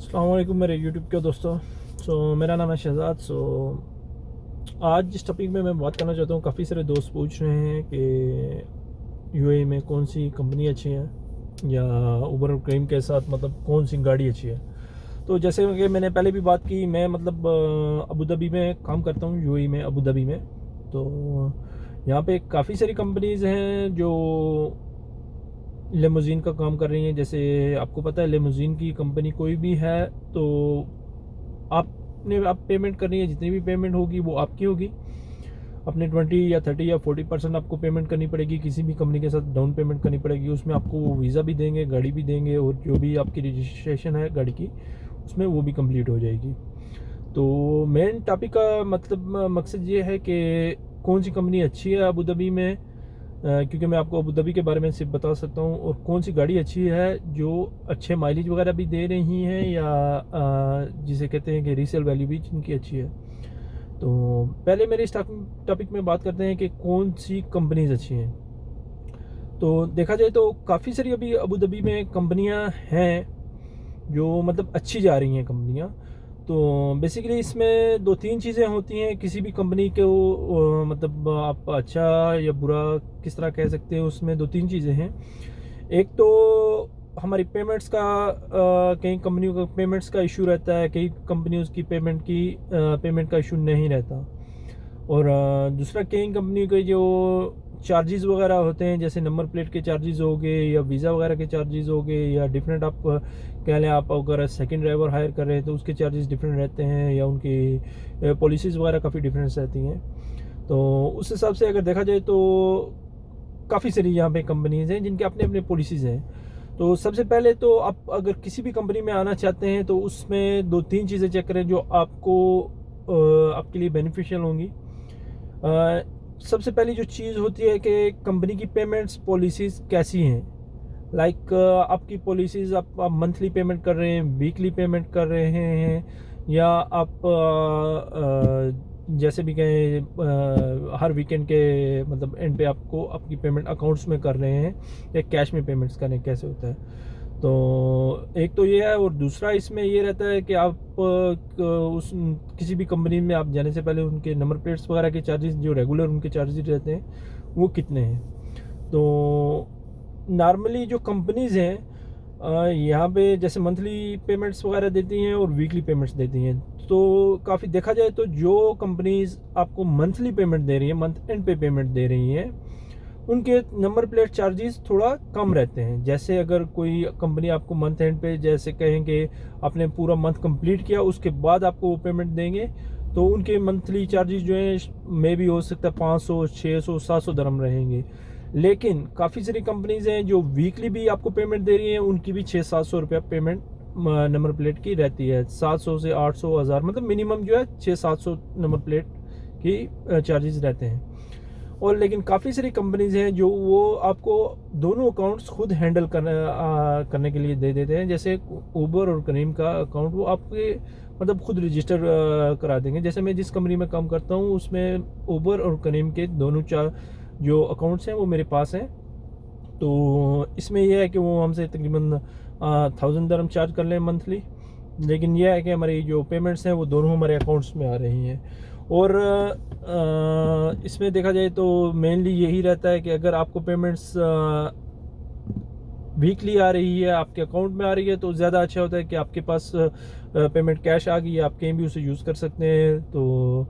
अस्सलाम वालेकुम मेरे यूट्यूब के दोस्तों। मेरा नाम है शहजाद। आज जिस टॉपिक में मैं बात करना चाहता हूँ, काफ़ी सारे दोस्त पूछ रहे हैं कि यूएई में कौन सी कंपनी अच्छी है या उबर और क्रीम के साथ मतलब कौन सी गाड़ी अच्छी है। तो जैसे कि मैंने पहले भी बात की, मैं मतलब अबू धाबी में काम करता हूँ, यूएई में अबू धाबी में। तो यहाँ पे काफ़ी सारी कंपनीज़ हैं जो लेमोज़ीन का काम कर रही हैं। जैसे आपको पता है, लेमोज़ीन की कंपनी कोई भी है तो आप पेमेंट करनी है, जितनी भी पेमेंट होगी वो आपकी होगी। अपने 20 या 30 या 40% आपको पेमेंट करनी पड़ेगी, किसी भी कंपनी के साथ डाउन पेमेंट करनी पड़ेगी। उसमें आपको वो वीज़ा भी देंगे, गाड़ी भी देंगे, और जो भी आपकी रजिस्ट्रेशन है गाड़ी की उसमें वो भी कंप्लीट हो जाएगी। तो मेन टॉपिक का मतलब मकसद ये है कि कौन सी कंपनी अच्छी है अबू धाबी में, क्योंकि मैं आपको अबू धाबी के बारे में सिर्फ बता सकता हूँ, और कौन सी गाड़ी अच्छी है जो अच्छे माइलेज वगैरह भी दे रही हैं या जिसे कहते हैं कि रीसेल वैल्यू भी जिनकी अच्छी है। तो पहले मेरे इस टॉपिक में बात करते हैं कि कौन सी कंपनीज अच्छी हैं। तो देखा जाए तो काफ़ी सारी अभी अबू धाबी में कंपनियां हैं जो मतलब अच्छी जा रही हैं कंपनियां। तो बेसिकली इसमें दो तीन चीज़ें होती हैं किसी भी कंपनी के वो मतलब आप अच्छा या बुरा किस तरह कह सकते हैं। उसमें दो तीन चीज़ें हैं। एक तो हमारी पेमेंट्स का, कई कंपनियों का पेमेंट्स का इशू रहता है, कई कंपनियों की पेमेंट का इशू नहीं रहता। और दूसरा, कई कंपनी के जो चार्जेस वगैरह होते हैं, जैसे नंबर प्लेट के चार्जेस हो गए या वीज़ा वगैरह के चार्जेस हो गए, या डिफरेंट आप कह लें, आप अगर सेकंड ड्राइवर हायर कर रहे हैं तो उसके चार्जेस डिफरेंट रहते हैं, या उनकी पॉलिसीज़ वगैरह काफ़ी डिफरेंस रहती हैं। तो उस हिसाब से अगर देखा जाए तो काफ़ी सारी यहाँ पे कंपनीज़ हैं जिनके अपने अपने पॉलिसीज़ हैं। तो सबसे पहले तो आप अगर किसी भी कंपनी में आना चाहते हैं तो उसमें दो तीन चीज़ें चेक करें जो आपको आपके लिए बेनिफिशियल होंगी। सबसे पहली जो चीज़ होती है कि कंपनी की पेमेंट्स पॉलिसीज़ कैसी हैं। लाइक आपकी पॉलिसीज़, आप मंथली पेमेंट कर रहे हैं, वीकली पेमेंट कर रहे हैं, या आप जैसे भी कहें हर वीकेंड के मतलब एंड पे आपको आपकी पेमेंट अकाउंट्स में कर रहे हैं, या कैश में पेमेंट्स करें, कैसे होता है। तो एक तो ये है, और दूसरा इसमें ये रहता है कि आप उस किसी भी कंपनी में आप जाने से पहले उनके नंबर प्लेट्स वगैरह के चार्जेस, जो रेगुलर उनके चार्जेस रहते हैं, वो कितने हैं। तो नॉर्मली जो कंपनीज़ हैं यहाँ पे जैसे मंथली पेमेंट्स वगैरह देती हैं और वीकली पेमेंट्स देती हैं। तो काफ़ी देखा जाए तो जो कंपनीज़ आपको मंथली पेमेंट दे रही हैं, मंथ एंड पे पेमेंट दे रही हैं, उनके नंबर प्लेट चार्जेस थोड़ा कम रहते हैं। जैसे अगर कोई कंपनी आपको मंथ एंड पे जैसे कहेंगे आपने पूरा मंथ कंप्लीट किया उसके बाद आपको वो पेमेंट देंगे, तो उनके मंथली चार्जेस जो हैं मे भी हो सकता है 500, 600, 700 दरम रहेंगे। लेकिन काफ़ी सारी कंपनीज हैं जो वीकली भी आपको पेमेंट दे रही हैं, उनकी भी 600-700 रुपया पेमेंट नंबर प्लेट की रहती है। 700 से 800, 1000, मतलब मिनिमम जो है 600-700 नंबर प्लेट की चार्जेस रहते हैं। और लेकिन काफ़ी सारी कंपनीज हैं जो वो आपको दोनों अकाउंट्स खुद हैंडल करने के लिए दे देते हैं। जैसे उबर और करीम का अकाउंट वो आपके मतलब खुद रजिस्टर करा देंगे। जैसे मैं जिस कंपनी में काम करता हूँ उसमें उबर और करीम के दोनों जो अकाउंट्स हैं वो मेरे पास हैं। तो इसमें यह है कि वो हमसे तकरीबन 1000 दरम चार्ज कर लें मंथली, लेकिन यह है कि हमारी जो पेमेंट्स हैं वो दोनों हमारे अकाउंट्स में आ रही हैं। और इसमें देखा जाए तो मेनली यही रहता है कि अगर आपको पेमेंट्स वीकली आ रही है, आपके अकाउंट में आ रही है, तो ज़्यादा अच्छा होता है कि आपके पास पेमेंट कैश आ गई, आप कहीं भी उसे यूज़ कर सकते हैं। तो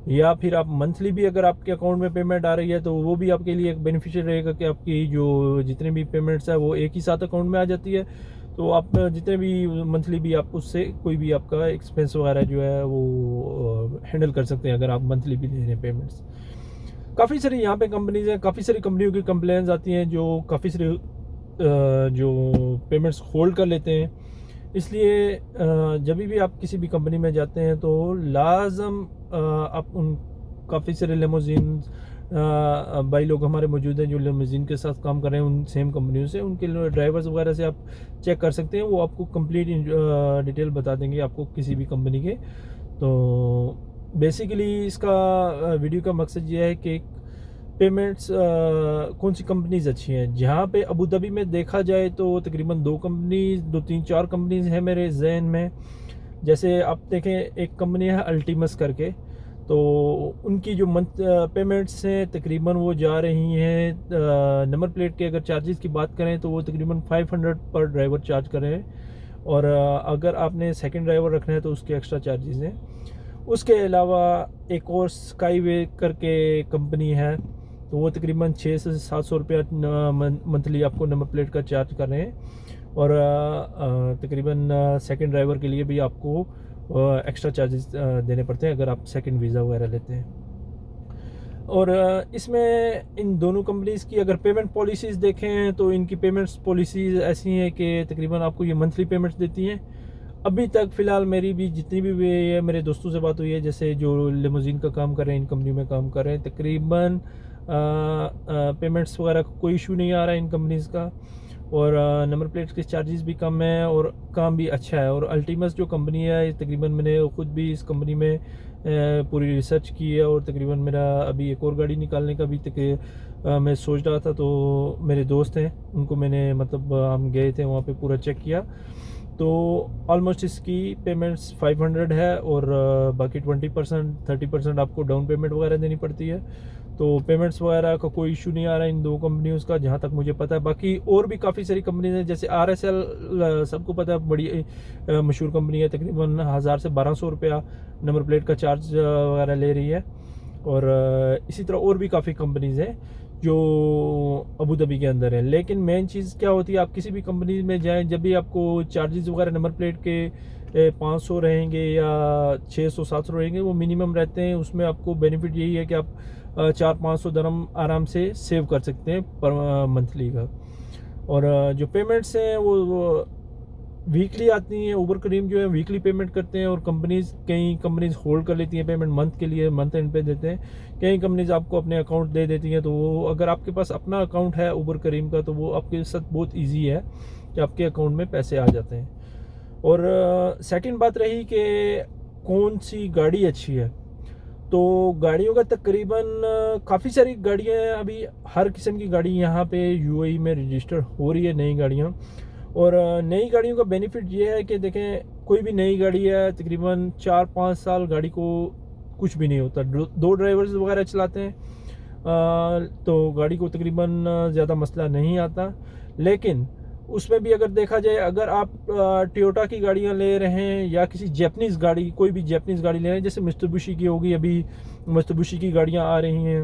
या फिर आप मंथली भी अगर आपके अकाउंट में पेमेंट आ रही है तो वो भी आपके लिए एक बेनिफिशियल रहेगा कि आपकी जो जितने भी पेमेंट्स है वो एक ही साथ अकाउंट में आ जाती है। तो आप जितने भी मंथली भी आप उससे कोई भी आपका एक्सपेंस वगैरह जो है वो हैंडल कर सकते हैं अगर आप मंथली भी ले रहे हैं पेमेंट्स। काफ़ी सारी यहाँ पे कंपनीज हैं, काफ़ी सारी कंपनियों की कंप्लेंट्स आती हैं जो काफ़ी सारी जो पेमेंट्स होल्ड कर लेते हैं। इसलिए जब भी आप किसी भी कंपनी में जाते हैं तो लाजम आप उन काफ़ी सारे लेमोजीन भाई लोग हमारे मौजूद हैं जो लेमोजीन के साथ काम कर रहे हैं उन सेम कंपनियों से, उनके ड्राइवर्स वगैरह से आप चेक कर सकते हैं। वो आपको कंप्लीट डिटेल बता देंगे आपको किसी भी कंपनी के। तो बेसिकली इसका वीडियो का मकसद ये है कि पेमेंट्स कौन सी कंपनीज अच्छी हैं, जहाँ पे अबू धाबी में देखा जाए तो तकरीबन दो तीन चार कंपनीज हैं मेरे जहन में। जैसे आप देखें, एक कंपनी है अल्टीमस करके, तो उनकी जो मंथ पेमेंट्स हैं तकरीबन वो जा रही हैं, नंबर प्लेट के अगर चार्जेस की बात करें तो वो तकरीबन 500 पर ड्राइवर चार्ज कर रहे हैं, और अगर आपने सेकंड ड्राइवर रखना है तो उसके एक्स्ट्रा चार्जेस हैं। उसके अलावा एक और स्काईवे करके कंपनी है, तो वो तकरीबन 600 से 700 रुपया मंथली आपको नंबर प्लेट का चार्ज कर रहे हैं, और तकरीबन सेकंड ड्राइवर के लिए भी आपको एक्स्ट्रा चार्जेस देने पड़ते हैं अगर आप सेकंड वीज़ा वगैरह लेते हैं। और इसमें इन दोनों कंपनीज की अगर पेमेंट पॉलिसीज़ देखें तो इनकी पेमेंट्स पॉलिसीज़ ऐसी हैं कि तकरीबन आपको ये मंथली पेमेंट्स देती हैं। अभी तक फ़िलहाल मेरी भी जितनी भी मेरे दोस्तों से बात हुई है, जैसे जो लिमोजीन का काम कर रहे हैं, इन कंपनी में काम कर रहे हैं, तकरीबन पेमेंट्स वगैरह का कोई इशू नहीं आ रहा है इन कंपनीज़ का, और नंबर प्लेट्स के चार्जेस भी कम हैं और काम भी अच्छा है। और अल्टीमस जो कंपनी है, तकरीबन मैंने ख़ुद भी इस कंपनी में पूरी रिसर्च की है, और तकरीबन मेरा अभी एक और गाड़ी निकालने का भी मैं सोच रहा था, तो मेरे दोस्त हैं उनको मैंने मतलब हम गए थे वहाँ पे पूरा चेक किया, तो ऑलमोस्ट इसकी पेमेंट्स 500 है, और बाकी 20% 30% आपको डाउन पेमेंट वगैरह देनी पड़ती है। तो पेमेंट्स वगैरह का कोई इशू नहीं आ रहा है इन दो कंपनियों का, जहाँ तक मुझे पता है। बाकी और भी काफ़ी सारी कंपनीज हैं, जैसे RSL सबको पता है, बड़ी मशहूर कंपनी है, तकरीबन 1000 से 1200 रुपया नंबर प्लेट का चार्ज वगैरह ले रही है। और इसी तरह और भी काफ़ी कंपनीज हैं जो अबू धाबी के अंदर है। लेकिन मेन चीज़ क्या होती है, आप किसी भी कंपनी में जाएं, जब भी आपको चार्जेस वगैरह नंबर प्लेट के 500 रहेंगे या 600-700 रहेंगे, वो मिनिमम रहते हैं। उसमें आपको बेनिफिट यही है कि आप 400-500 दरम आराम से सेव कर सकते हैं पर मंथली का। और जो पेमेंट्स हैं वो वीकली आती हैं। उबर करीम जो है वीकली पेमेंट करते हैं, और कई कंपनीज होल्ड कर लेती हैं पेमेंट मंथ के लिए, मंथ एंड पे देते हैं। कई कंपनीज आपको अपने अकाउंट दे देती हैं, तो वो अगर आपके पास अपना अकाउंट है उबर करीम का, तो वो आपके साथ बहुत ईजी है कि आपके अकाउंट में पैसे आ जाते हैं। और सेकंड बात रही कि कौन सी गाड़ी अच्छी है, तो गाड़ियों का तकरीबन काफ़ी सारी गाड़ियाँ हैं। अभी हर किस्म की गाड़ी यहाँ पे UAE में रजिस्टर हो रही है, नई गाड़ियाँ। और नई गाड़ियों का बेनिफिट ये है कि देखें, कोई भी नई गाड़ी है तकरीबन 4-5 साल गाड़ी को कुछ भी नहीं होता। दो ड्राइवर्स वगैरह चलाते हैं, तो गाड़ी को तकरीबन ज़्यादा मसला नहीं आता। लेकिन उसमें भी अगर देखा जाए, अगर आप टोयोटा की गाड़ियाँ ले रहे हैं या किसी जैपनीज़ गाड़ी, कोई भी जैपनीज़ गाड़ी ले रहे हैं, जैसे मित्सुबिशी की होगी, अभी मित्सुबिशी की गाड़ियाँ आ रही हैं,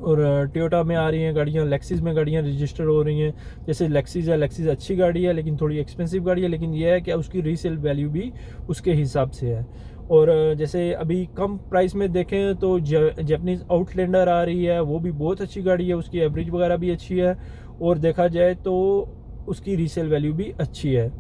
और टोयोटा में आ रही हैं गाड़ियाँ, लेक्सिस में गाड़ियाँ रजिस्टर हो रही हैं। जैसे लेक्सिस है, लेक्सिस अच्छी गाड़ी है लेकिन थोड़ी एक्सपेंसिव गाड़ी है, लेकिन यह है कि उसकी रीसेल वैल्यू भी उसके हिसाब से है। और जैसे अभी कम प्राइस में देखें तो जैपनीज़ आउटलैंडर आ रही है, वो भी बहुत अच्छी गाड़ी है, उसकी एवरेज वगैरह भी अच्छी है, और देखा जाए तो उसकी रीसेल वैल्यू भी अच्छी है।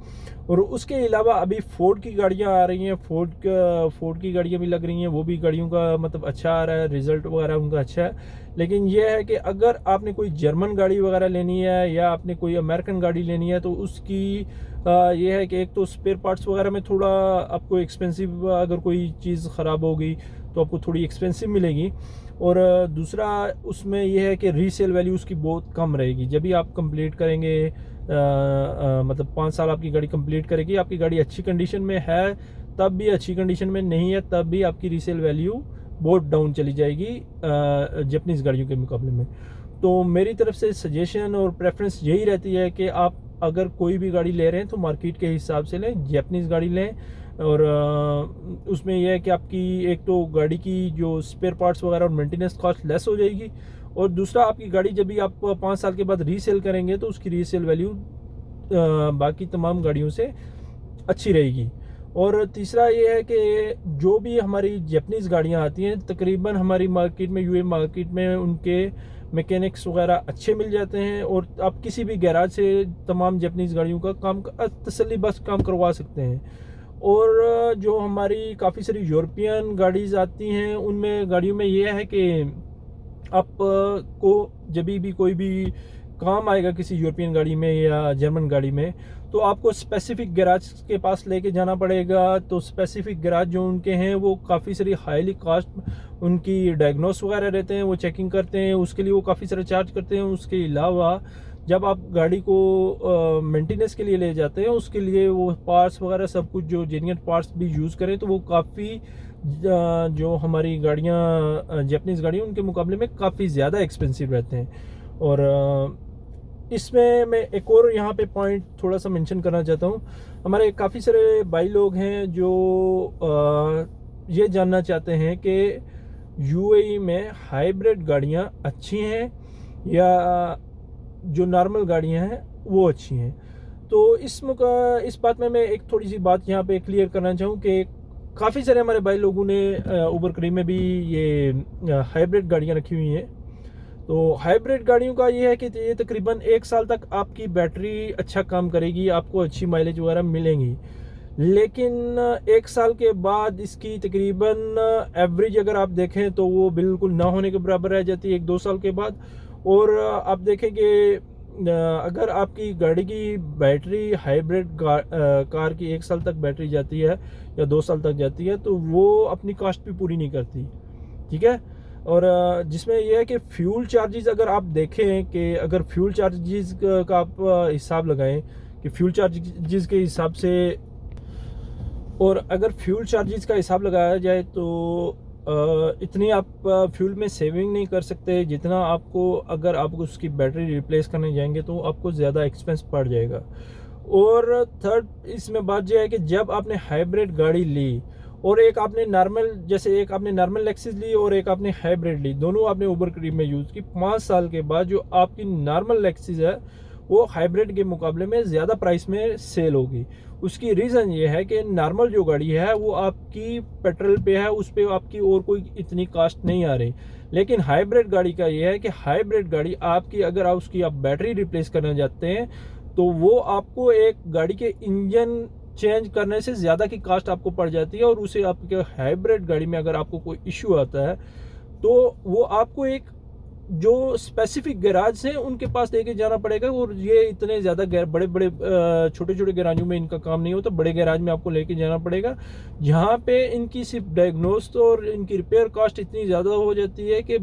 और उसके अलावा अभी फोर्ड की गाड़ियाँ आ रही हैं, फोर्ड की गाड़ियाँ भी लग रही हैं, वो भी गाड़ियों का मतलब अच्छा आ रहा है, रिज़ल्ट वगैरह उनका अच्छा है। लेकिन यह है कि अगर आपने कोई जर्मन गाड़ी वगैरह लेनी है या आपने कोई अमेरिकन गाड़ी लेनी है, तो उसकी ये है कि एक तो स्पेयर पार्ट्स वगैरह में थोड़ा आपको एक्सपेंसिव, अगर कोई चीज़ ख़राब हो गई तो आपको थोड़ी एक्सपेंसिव मिलेगी। और दूसरा उसमें यह है कि रीसेल वैल्यू उसकी बहुत कम रहेगी। जब भी आप कंप्लीट करेंगे, मतलब 5 साल आपकी गाड़ी कंप्लीट करेगी, आपकी गाड़ी अच्छी कंडीशन में है तब भी, अच्छी कंडीशन में नहीं है तब भी, आपकी रीसेल वैल्यू बहुत डाउन चली जाएगी जैपनीज़ गाड़ियों के मुकाबले में। तो मेरी तरफ से सजेशन और प्रेफरेंस यही रहती है कि आप अगर कोई भी गाड़ी ले रहे हैं तो मार्केट के हिसाब से लें, जैपनीज़ गाड़ी लें। और उसमें यह है कि आपकी एक तो गाड़ी की जो स्पेयर पार्ट्स वगैरह और मेंटेनेंस कॉस्ट लेस हो जाएगी, और दूसरा आपकी गाड़ी जब भी आप 5 साल के बाद रीसेल करेंगे तो उसकी रीसेल वैल्यू बाकी तमाम गाड़ियों से अच्छी रहेगी। और तीसरा ये है कि जो भी हमारी जैपनीज़ गाड़ियाँ आती हैं, तकरीबन हमारी मार्केट में, UAE मार्केट में उनके मैकेनिक्स वगैरह अच्छे मिल जाते हैं, और आप किसी भी गैराज से तमाम जैपनीज़ गाड़ियों का काम तसल्ली बस काम करवा सकते हैं। और जो हमारी काफ़ी सारी यूरोपियन गाड़ीज़ आती हैं, उनमें गाड़ियों में ये है कि आप को जब भी कोई भी काम आएगा किसी यूरोपियन गाड़ी में या जर्मन गाड़ी में, तो आपको स्पेसिफिक गैराज के पास लेके जाना पड़ेगा। तो स्पेसिफिक गैराज जो उनके हैं वो काफ़ी सारी हाईली कास्ट उनकी डायग्नोस वगैरह रहते हैं, वो चेकिंग करते हैं, उसके लिए वो काफ़ी सारा चार्ज करते हैं। उसके अलावा जब आप गाड़ी को मेंटेनेंस के लिए ले जाते हैं, उसके लिए वो पार्ट्स वगैरह सब कुछ जो जेन्युइन पार्ट्स भी यूज़ करें, तो वो काफ़ी जो हमारी गाड़ियाँ जापानीज़ गाड़ियाँ उनके मुकाबले में काफ़ी ज़्यादा एक्सपेंसिव रहते हैं। और इसमें मैं एक और यहाँ पे पॉइंट थोड़ा सा मेंशन करना चाहता हूँ। हमारे काफ़ी सारे भाई लोग हैं जो ये जानना चाहते हैं कि यूएई में हाइब्रिड गाड़ियाँ अच्छी हैं या जो नॉर्मल गाड़ियाँ हैं वो अच्छी हैं। तो इस बात में मैं एक थोड़ी सी बात यहाँ पे क्लियर करना चाहूँ कि काफ़ी सारे हमारे भाई लोगों ने उबर क्रीम में भी ये हाइब्रिड गाड़ियाँ रखी हुई हैं। तो हाइब्रिड गाड़ियों का ये है कि ये तकरीबन 1 साल तक आपकी बैटरी अच्छा काम करेगी, आपको अच्छी माइलेज वगैरह मिलेंगी। लेकिन 1 साल के बाद इसकी तकरीबन एवरेज अगर आप देखें तो वो बिल्कुल ना होने के बराबर रह जाती है 1-2 साल के बाद। और आप देखें कि अगर आपकी गाड़ी की बैटरी हाइब्रिड कार की 1 साल तक बैटरी जाती है या 2 साल तक जाती है, तो वो अपनी कॉस्ट भी पूरी नहीं करती, ठीक है। और जिसमें यह है कि फ्यूल चार्जेस अगर आप देखें कि अगर फ्यूल चार्जेस का आप हिसाब लगाएं कि फ्यूल चार्जेस के हिसाब से, और अगर फ्यूल चार्जेस का हिसाब लगाया जाए तो इतनी आप फ्यूल में सेविंग नहीं कर सकते जितना आपको, अगर आप उसकी बैटरी रिप्लेस करने जाएंगे तो आपको ज़्यादा एक्सपेंस पड़ जाएगा। और थर्ड इसमें बात यह है कि जब आपने हाइब्रिड गाड़ी ली और एक आपने नॉर्मल लेक्सस ली और एक आपने हाइब्रिड ली, दोनों आपने उबर क्रीम में यूज़ की, 5 साल के बाद जो आपकी नॉर्मल लेक्सस है वो हाइब्रिड के मुकाबले में ज़्यादा प्राइस में सेल होगी। उसकी रीज़न ये है कि नॉर्मल जो गाड़ी है वो आपकी पेट्रोल पे है, उस पर आपकी और कोई इतनी कास्ट नहीं आ रही। लेकिन हाइब्रिड गाड़ी का ये है कि हाइब्रिड गाड़ी आपकी, अगर आप उसकी बैटरी रिप्लेस करना चाहते हैं तो वो आपको एक गाड़ी के इंजन चेंज करने से ज़्यादा की कास्ट आपको पड़ जाती है। और उसे आपके हाइब्रिड गाड़ी में अगर आपको कोई इशू आता है तो वो आपको एक जो स्पेसिफिक गैराज हैं उनके पास लेके जाना पड़ेगा। और ये इतने ज़्यादा बड़े बड़े छोटे छोटे गैराजों में इनका काम नहीं होता, बड़े गैराज में आपको लेके जाना पड़ेगा, जहाँ पे इनकी सिर्फ डायग्नोस्ट और इनकी रिपेयर कॉस्ट इतनी ज़्यादा हो जाती है कि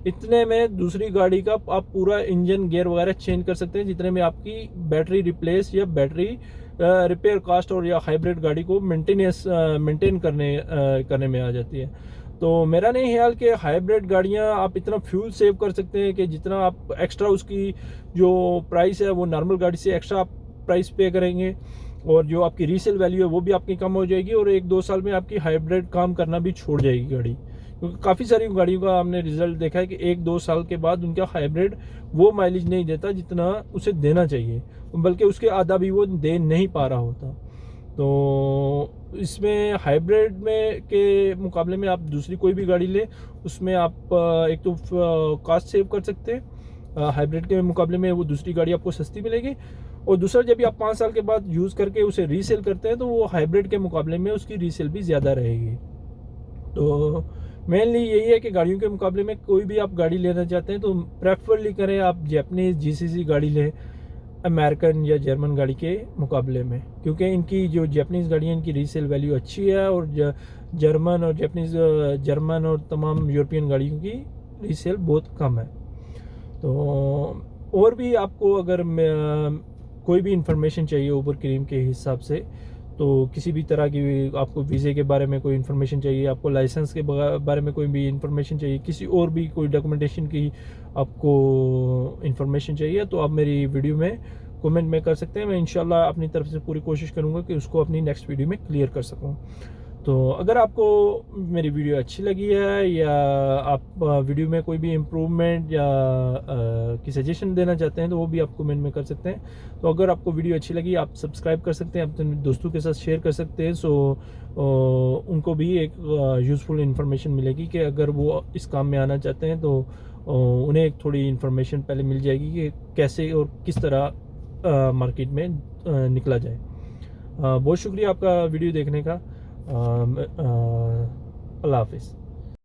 इतने में दूसरी गाड़ी का आप पूरा इंजन गियर वगैरह चेंज कर सकते हैं, जितने में आपकी बैटरी रिप्लेस या बैटरी रिपेयर कॉस्ट और या हाइब्रिड गाड़ी को मेंटेन करने में आ जाती है। तो मेरा नहीं ख्याल कि हाइब्रिड गाड़ियां आप इतना फ्यूल सेव कर सकते हैं कि जितना आप एक्स्ट्रा उसकी जो प्राइस है वो नॉर्मल गाड़ी से एक्स्ट्रा आप प्राइस पे करेंगे, और जो आपकी रीसेल वैल्यू है वो भी आपकी कम हो जाएगी, और 1-2 साल में आपकी हाइब्रिड काम करना भी छोड़ जाएगी गाड़ी। क्योंकि काफ़ी सारी गाड़ियों का हमने रिजल्ट देखा है कि 1-2 साल के बाद उनका हाइब्रिड वो माइलेज नहीं देता जितना उसे देना चाहिए, बल्कि उसके आधा भी वो दे नहीं पा रहा होता। तो इसमें हाइब्रिड में के मुकाबले में आप दूसरी कोई भी गाड़ी लें, उसमें आप एक तो कॉस्ट सेव कर सकते हैं, हाइब्रिड के मुकाबले में वो दूसरी गाड़ी आपको सस्ती मिलेगी। और दूसरा, जब भी आप 5 साल के बाद यूज़ करके उसे रीसेल करते हैं तो वो हाइब्रिड के मुकाबले में उसकी रीसेल भी ज़्यादा रहेगी। तो मेनली यही है कि गाड़ियों के मुकाबले में कोई भी आप गाड़ी लेना चाहते हैं तो प्रेफरली करें आप जापानीज़ जीसीसी गाड़ी लें अमेरिकन या जर्मन गाड़ी के मुकाबले में, क्योंकि इनकी जो जापानीज़ गाड़ियाँ इनकी रीसेल वैल्यू अच्छी है, और जर्मन और तमाम यूरोपियन गाड़ियों की रीसेल बहुत कम है। तो और भी आपको अगर कोई भी इंफॉर्मेशन चाहिए उबर क्रीम के हिसाब से, तो किसी भी तरह की आपको वीज़े के बारे में कोई इन्फॉर्मेशन चाहिए, आपको लाइसेंस के बारे में कोई भी इन्फॉर्मेशन चाहिए, किसी और भी कोई डॉक्यूमेंटेशन की आपको इन्फॉर्मेशन चाहिए, तो आप मेरी वीडियो में कमेंट में कर सकते हैं। मैं इंशाल्लाह अपनी तरफ से पूरी कोशिश करूंगा कि उसको अपनी नेक्स्ट वीडियो में क्लियर कर सकूं। तो अगर आपको मेरी वीडियो अच्छी लगी है या आप वीडियो में कोई भी इम्प्रूवमेंट या की सजेशन देना चाहते हैं तो वो भी आप कमेंट में कर सकते हैं। तो अगर आपको वीडियो अच्छी लगी आप सब्सक्राइब कर सकते हैं, अपने दोस्तों के साथ शेयर कर सकते हैं, सो उनको भी एक यूज़फुल इन्फॉर्मेशन मिलेगी कि अगर वो इस काम में आना चाहते हैं तो उन्हें एक थोड़ी इन्फॉर्मेशन पहले मिल जाएगी कि कैसे और किस तरह मार्केट में निकला जाए। बहुत शुक्रिया आपका वीडियो देखने का। अल्लाह हाफिज़।